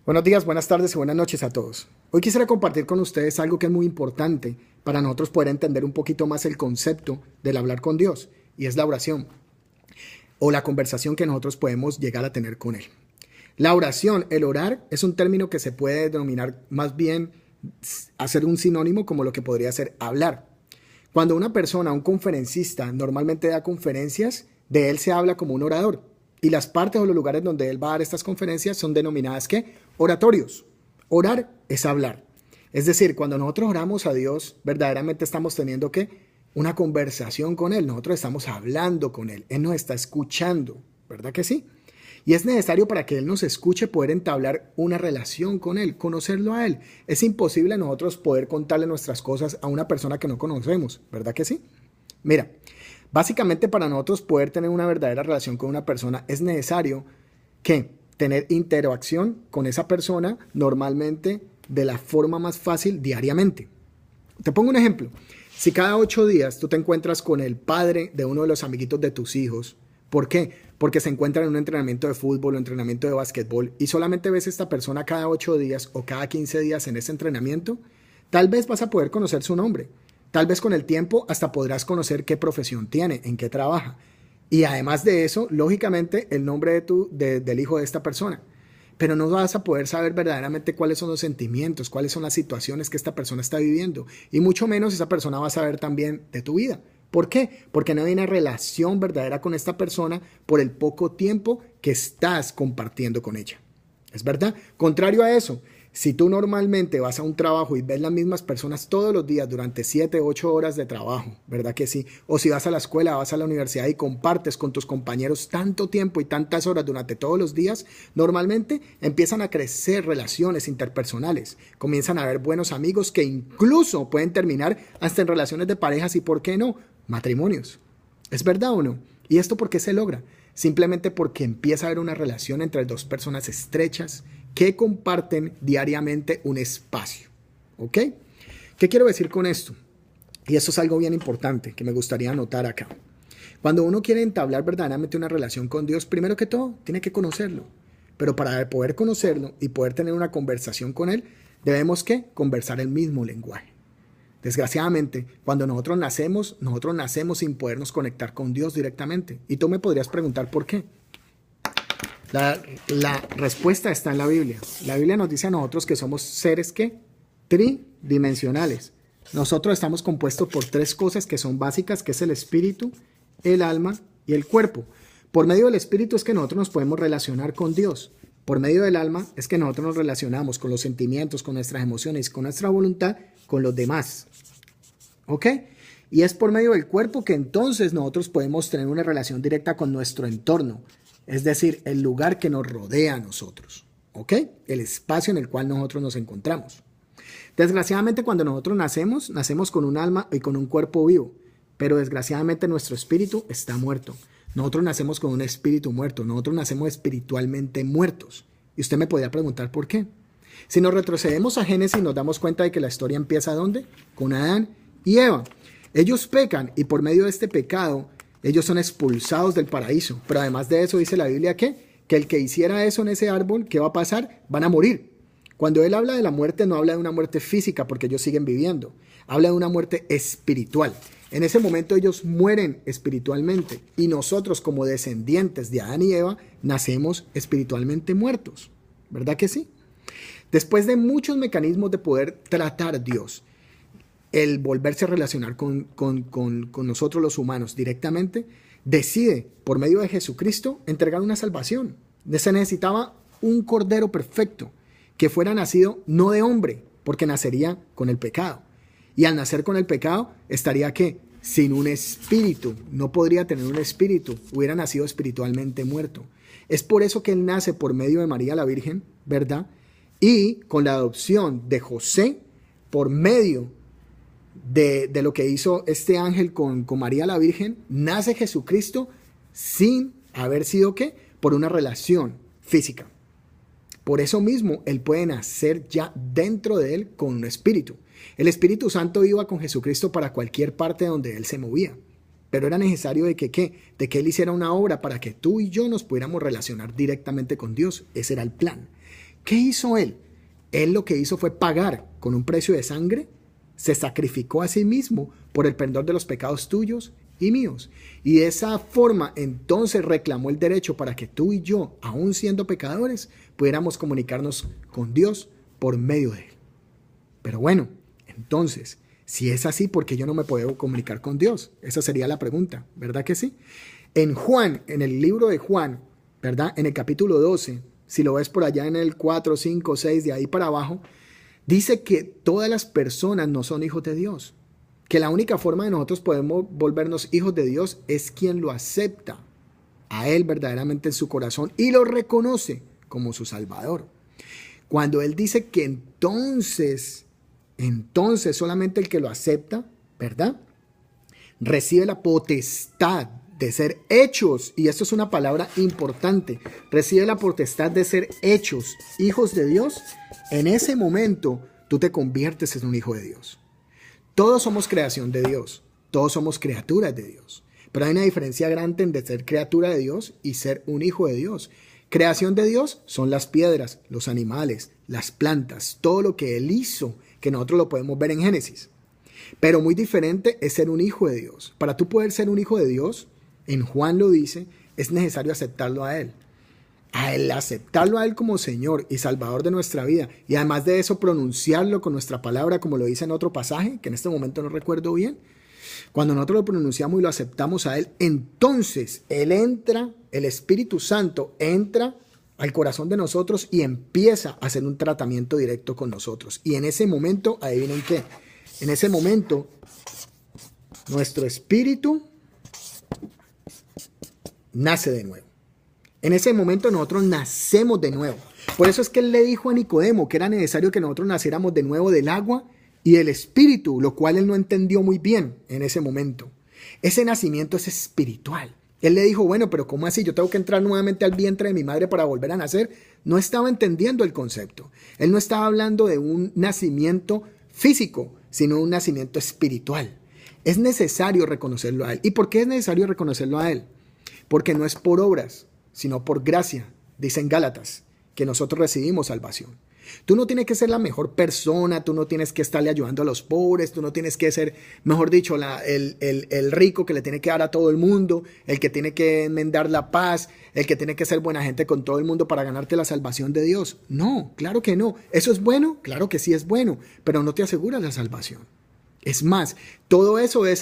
Buenos días, buenas tardes y buenas noches a todos. Hoy quisiera compartir con ustedes algo que es muy importante para nosotros poder entender un poquito más el concepto del hablar con Dios, y es la oración o la conversación que nosotros podemos llegar a tener con Él. La oración, el orar, es un término que se puede denominar más bien hacer un sinónimo como lo que podría ser hablar. Cuando una persona, un conferencista, normalmente da conferencias, de él se habla como un orador. Y las partes o los lugares donde él va a dar estas conferencias son denominadas ¿qué? Oratorios. Orar es hablar. Es decir, cuando nosotros oramos a Dios, verdaderamente estamos teniendo ¿qué? Una conversación con Él. Nosotros estamos hablando con Él. Él nos está escuchando, ¿verdad que sí? Y es necesario para que Él nos escuche poder entablar una relación con Él, conocerlo a Él. Es imposible nosotros poder contarle nuestras cosas a una persona que no conocemos, ¿verdad que sí? Mira, básicamente para nosotros poder tener una verdadera relación con una persona es necesario que tener interacción con esa persona normalmente de la forma más fácil diariamente. Te pongo un ejemplo. Si cada 8 días tú te encuentras con el padre de uno de los amiguitos de tus hijos, ¿por qué? Porque se encuentran en un entrenamiento de fútbol o entrenamiento de básquetbol y solamente ves a esta persona cada 8 días o cada 15 días en ese entrenamiento, tal vez vas a poder conocer su nombre. Tal vez con el tiempo hasta podrás conocer qué profesión tiene, en qué trabaja. Y además de eso, lógicamente, el nombre del hijo de esta persona. Pero no vas a poder saber verdaderamente cuáles son los sentimientos, cuáles son las situaciones que esta persona está viviendo. Y mucho menos esa persona va a saber también de tu vida. ¿Por qué? Porque no hay una relación verdadera con esta persona por el poco tiempo que estás compartiendo con ella. ¿Es verdad? Contrario a eso, si tú normalmente vas a un trabajo y ves las mismas personas todos los días durante 7, 8 horas de trabajo, ¿verdad que sí? O si vas a la escuela, vas a la universidad y compartes con tus compañeros tanto tiempo y tantas horas durante todos los días, normalmente empiezan a crecer relaciones interpersonales, comienzan a haber buenos amigos que incluso pueden terminar hasta en relaciones de parejas y, ¿por qué no?, matrimonios. ¿Es verdad o no? ¿Y esto por qué se logra? Simplemente porque empieza a haber una relación entre dos personas estrechas que comparten diariamente un espacio. ¿Ok? ¿Qué quiero decir con esto? Y esto es algo bien importante que me gustaría anotar acá. Cuando uno quiere entablar verdaderamente una relación con Dios, primero que todo, tiene que conocerlo. Pero para poder conocerlo y poder tener una conversación con Él, debemos ¿qué? Conversar el mismo lenguaje. Desgraciadamente, cuando nosotros nacemos sin podernos conectar con Dios directamente. Y tú me podrías preguntar por qué. La respuesta está en la Biblia. La Biblia nos dice a nosotros que somos seres ¿qué? Tridimensionales. Nosotros estamos compuestos por 3 cosas que son básicas, que es el espíritu, el alma y el cuerpo. Por medio del espíritu es que nosotros nos podemos relacionar con Dios. Por medio del alma es que nosotros nos relacionamos con los sentimientos, con nuestras emociones, con nuestra voluntad, con los demás. ¿Ok? Y es por medio del cuerpo que entonces nosotros podemos tener una relación directa con nuestro entorno. Es decir, el lugar que nos rodea a nosotros, ¿ok? El espacio en el cual nosotros nos encontramos. Desgraciadamente, cuando nosotros nacemos con un alma y con un cuerpo vivo, pero desgraciadamente nuestro espíritu está muerto. Nosotros nacemos con un espíritu muerto, nosotros nacemos espiritualmente muertos. Y usted me podría preguntar por qué. Si nos retrocedemos a Génesis, nos damos cuenta de que la historia empieza ¿dónde? Con Adán y Eva. Ellos pecan y por medio de este pecado, ellos son expulsados del paraíso. Pero además de eso dice la Biblia que el que hiciera eso en ese árbol, ¿qué va a pasar? Van a morir. Cuando él habla de la muerte, no habla de una muerte física porque ellos siguen viviendo. Habla de una muerte espiritual. En ese momento ellos mueren espiritualmente y nosotros como descendientes de Adán y Eva nacemos espiritualmente muertos. ¿Verdad que sí? Después de muchos mecanismos de poder tratar a Dios, el volverse a relacionar con nosotros los humanos directamente, decide, por medio de Jesucristo, entregar una salvación. Se necesitaba un cordero perfecto, que fuera nacido no de hombre, porque nacería con el pecado. Y al nacer con el pecado, estaría ¿qué? Sin un espíritu. No podría tener un espíritu, hubiera nacido espiritualmente muerto. Es por eso que él nace por medio de María la Virgen, ¿verdad? Y con la adopción de José, por medio de lo que hizo este ángel con María la Virgen, nace Jesucristo sin haber sido ¿qué? Por una relación física. Por eso mismo él puede nacer ya dentro de él con un espíritu. El Espíritu Santo iba con Jesucristo para cualquier parte donde él se movía. Pero era necesario de que, ¿qué? De que él hiciera una obra para que tú y yo nos pudiéramos relacionar directamente con Dios. Ese era el plan. ¿Qué hizo Él? Él lo que hizo fue pagar con un precio de sangre, se sacrificó a sí mismo por el perdón de los pecados tuyos y míos. Y de esa forma entonces reclamó el derecho para que tú y yo, aun siendo pecadores, pudiéramos comunicarnos con Dios por medio de Él. Pero bueno, entonces, si es así, ¿por qué yo no me puedo comunicar con Dios? Esa sería la pregunta, ¿verdad que sí? En Juan, en el libro de Juan, ¿verdad? En el capítulo 12, si lo ves por allá en el 4, 5, 6, de ahí para abajo, dice que todas las personas no son hijos de Dios. Que la única forma de nosotros podemos volvernos hijos de Dios es quien lo acepta a Él verdaderamente en su corazón y lo reconoce como su Salvador. Cuando Él dice que entonces solamente el que lo acepta, ¿verdad? Recibe la potestad de ser hechos, y esto es una palabra importante, recibe la potestad de ser hechos hijos de Dios. En ese momento tú te conviertes en un hijo de Dios. Todos somos creación de Dios, todos somos criaturas de Dios, pero hay una diferencia grande entre ser criatura de Dios y ser un hijo de Dios. Creación de Dios son las piedras, los animales, las plantas, todo lo que Él hizo, que nosotros lo podemos ver en Génesis. Pero muy diferente es ser un hijo de Dios. Para tú poder ser un hijo de Dios, en Juan lo dice, es necesario aceptarlo a Él. Aceptarlo a Él como Señor y Salvador de nuestra vida. Y además de eso, pronunciarlo con nuestra palabra, como lo dice en otro pasaje, que en este momento no recuerdo bien. Cuando nosotros lo pronunciamos y lo aceptamos a Él, entonces Él entra, el Espíritu Santo entra al corazón de nosotros y empieza a hacer un tratamiento directo con nosotros. Y en ese momento, adivinen qué, en ese momento, nuestro espíritu nace de nuevo. En ese momento nosotros nacemos de nuevo. Por eso es que Él le dijo a Nicodemo que era necesario que nosotros naciéramos de nuevo del agua y del espíritu, lo cual él no entendió muy bien en ese momento. Ese nacimiento es espiritual. Él le dijo, bueno, pero ¿cómo así? Yo tengo que entrar nuevamente al vientre de mi madre para volver a nacer. No estaba entendiendo el concepto. Él no estaba hablando de un nacimiento físico, sino un nacimiento espiritual. Es necesario reconocerlo a Él. ¿Y por qué es necesario reconocerlo a Él? Porque no es por obras, sino por gracia, dicen Gálatas, que nosotros recibimos salvación. Tú no tienes que ser la mejor persona, tú no tienes que estarle ayudando a los pobres, tú no tienes que ser, mejor dicho, el rico que le tiene que dar a todo el mundo, el que tiene que enmendar la paz, el que tiene que ser buena gente con todo el mundo para ganarte la salvación de Dios. No, claro que no. ¿Eso es bueno? Claro que sí es bueno, pero no te asegura la salvación. Es más, todo eso debe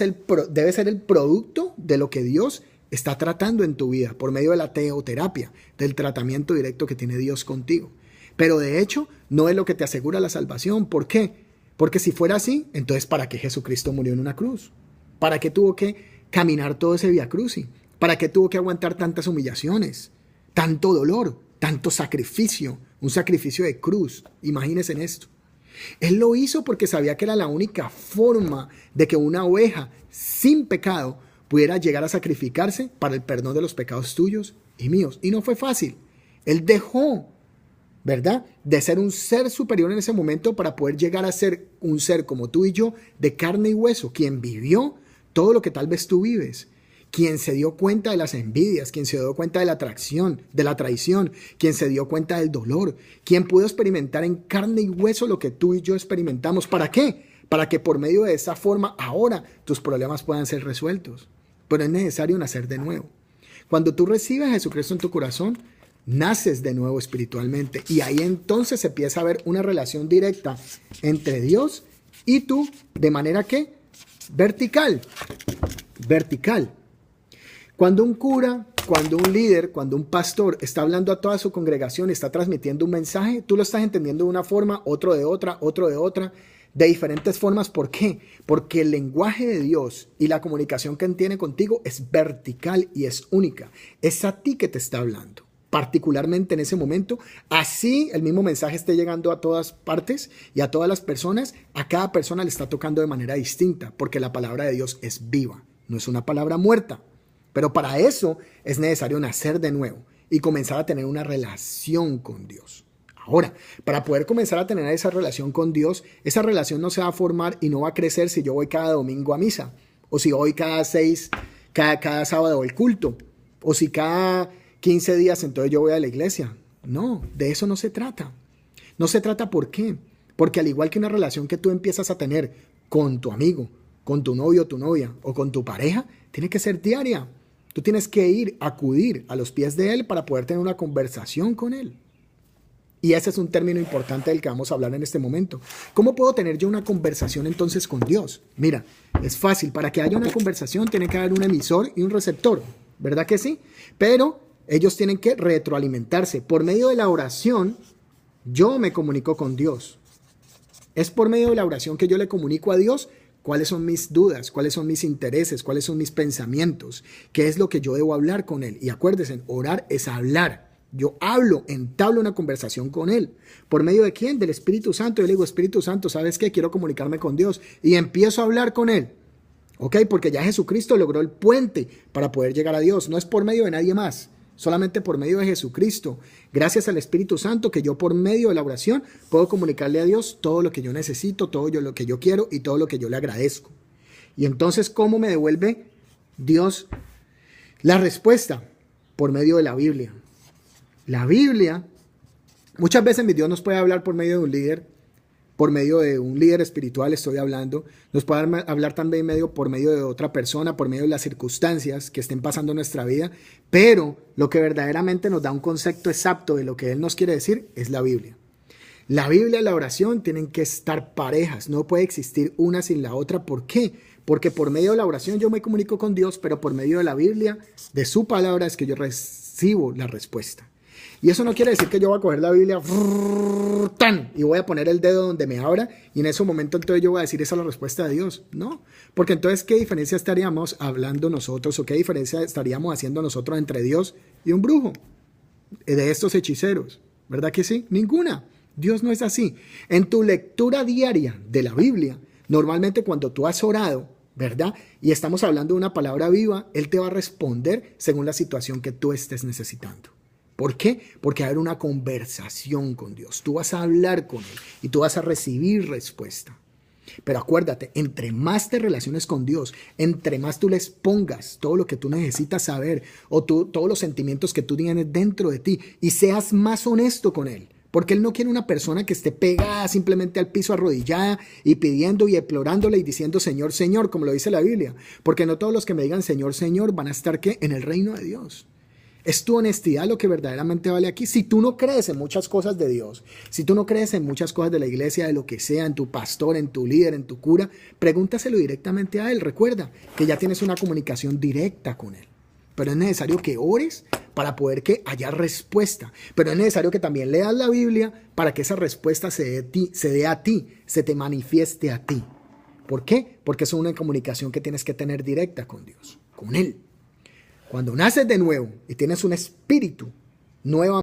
ser el producto de lo que Dios está tratando en tu vida por medio de la teoterapia, del tratamiento directo que tiene Dios contigo. Pero de hecho, no es lo que te asegura la salvación. ¿Por qué? Porque si fuera así, entonces ¿para qué Jesucristo murió en una cruz? ¿Para qué tuvo que caminar todo ese vía crucis? ¿Para qué tuvo que aguantar tantas humillaciones? Tanto dolor, tanto sacrificio, un sacrificio de cruz. Imagínense en esto. Él lo hizo porque sabía que era la única forma de que una oveja sin pecado pudiera llegar a sacrificarse para el perdón de los pecados tuyos y míos. Y no fue fácil. Él dejó, ¿verdad?, de ser un ser superior en ese momento para poder llegar a ser un ser como tú y yo, de carne y hueso, quien vivió todo lo que tal vez tú vives, quien se dio cuenta de las envidias, quien se dio cuenta de la atracción, de la traición, quien se dio cuenta del dolor, quien pudo experimentar en carne y hueso lo que tú y yo experimentamos. ¿Para qué? Para que por medio de esa forma ahora tus problemas puedan ser resueltos. Pero es necesario nacer de nuevo. Cuando tú recibes a Jesucristo en tu corazón, naces de nuevo espiritualmente y ahí entonces se empieza a ver una relación directa entre Dios y tú, de manera que vertical. Cuando un cura, cuando un líder, cuando un pastor está hablando a toda su congregación, está transmitiendo un mensaje, tú lo estás entendiendo de una forma, otro de otra, de diferentes formas. ¿Por qué? Porque el lenguaje de Dios y la comunicación que Él tiene contigo es vertical y es única. Es a ti que te está hablando, particularmente en ese momento. Así el mismo mensaje esté llegando a todas partes y a todas las personas, a cada persona le está tocando de manera distinta, porque la palabra de Dios es viva, no es una palabra muerta. Pero para eso es necesario nacer de nuevo y comenzar a tener una relación con Dios. Ahora, para poder comenzar a tener esa relación con Dios, esa relación no se va a formar y no va a crecer si yo voy cada domingo a misa, o si voy cada sábado al culto, o si cada 15 días entonces yo voy a la iglesia. No, de eso no se trata. No se trata por qué. Porque al igual que una relación que tú empiezas a tener con tu amigo, con tu novio o tu novia o con tu pareja, tiene que ser diaria. Tú tienes que acudir a los pies de él para poder tener una conversación con él. Y ese es un término importante del que vamos a hablar en este momento. ¿Cómo puedo tener yo una conversación entonces con Dios? Mira, es fácil. Para que haya una conversación tiene que haber un emisor y un receptor. ¿Verdad que sí? Pero ellos tienen que retroalimentarse. Por medio de la oración, yo me comunico con Dios. Es por medio de la oración que yo le comunico a Dios cuáles son mis dudas, cuáles son mis intereses, cuáles son mis pensamientos, qué es lo que yo debo hablar con Él. Y acuérdense, orar es hablar. Yo entablo una conversación con Él. ¿Por medio de quién? Del Espíritu Santo. Yo le digo, Espíritu Santo, ¿sabes qué? Quiero comunicarme con Dios. Y empiezo a hablar con Él. ¿Ok? Porque ya Jesucristo logró el puente para poder llegar a Dios. No es por medio de nadie más. Solamente por medio de Jesucristo, gracias al Espíritu Santo, que yo por medio de la oración puedo comunicarle a Dios todo lo que yo necesito, lo que yo quiero y todo lo que yo le agradezco. Y entonces, ¿cómo me devuelve Dios la respuesta? Por medio de la Biblia. La Biblia, muchas veces mi Dios nos puede hablar por medio de un líder, por medio de un líder espiritual estoy hablando, nos puede hablar también por medio de otra persona, por medio de las circunstancias que estén pasando en nuestra vida, pero lo que verdaderamente nos da un concepto exacto de lo que Él nos quiere decir es la Biblia. La Biblia y la oración tienen que estar parejas, no puede existir una sin la otra. ¿Por qué? Porque por medio de la oración yo me comunico con Dios, pero por medio de la Biblia, de su palabra, es que yo recibo la respuesta. Y eso no quiere decir que yo voy a coger la Biblia y voy a poner el dedo donde me abra y en ese momento entonces yo voy a decir esa es la respuesta de Dios. No, porque entonces ¿qué diferencia estaríamos hablando nosotros o qué diferencia estaríamos haciendo nosotros entre Dios y un brujo de estos hechiceros? ¿Verdad que sí? Ninguna. Dios no es así. En tu lectura diaria de la Biblia, normalmente cuando tú has orado, ¿verdad? Y estamos hablando de una palabra viva, Él te va a responder según la situación que tú estés necesitando. ¿Por qué? Porque va a haber una conversación con Dios. Tú vas a hablar con Él y tú vas a recibir respuesta. Pero acuérdate, entre más te relaciones con Dios, entre más tú les pongas todo lo que tú necesitas saber o todos los sentimientos que tú tienes dentro de ti y seas más honesto con Él. Porque Él no quiere una persona que esté pegada simplemente al piso arrodillada y pidiendo y implorándole y diciendo Señor, Señor, como lo dice la Biblia. Porque no todos los que me digan Señor, Señor van a estar ¿qué? En el reino de Dios. Es tu honestidad lo que verdaderamente vale aquí. Si tú no crees en muchas cosas de Dios, si tú no crees en muchas cosas de la iglesia, de lo que sea, en tu pastor, en tu líder, en tu cura, pregúntaselo directamente a Él. Recuerda que ya tienes una comunicación directa con Él. Pero es necesario que ores para poder que haya respuesta. Pero es necesario que también leas la Biblia para que esa respuesta se dé a ti, se te manifieste a ti. ¿Por qué? Porque es una comunicación que tienes que tener directa con Dios, con Él. Cuando naces de nuevo y tienes un espíritu nuevo,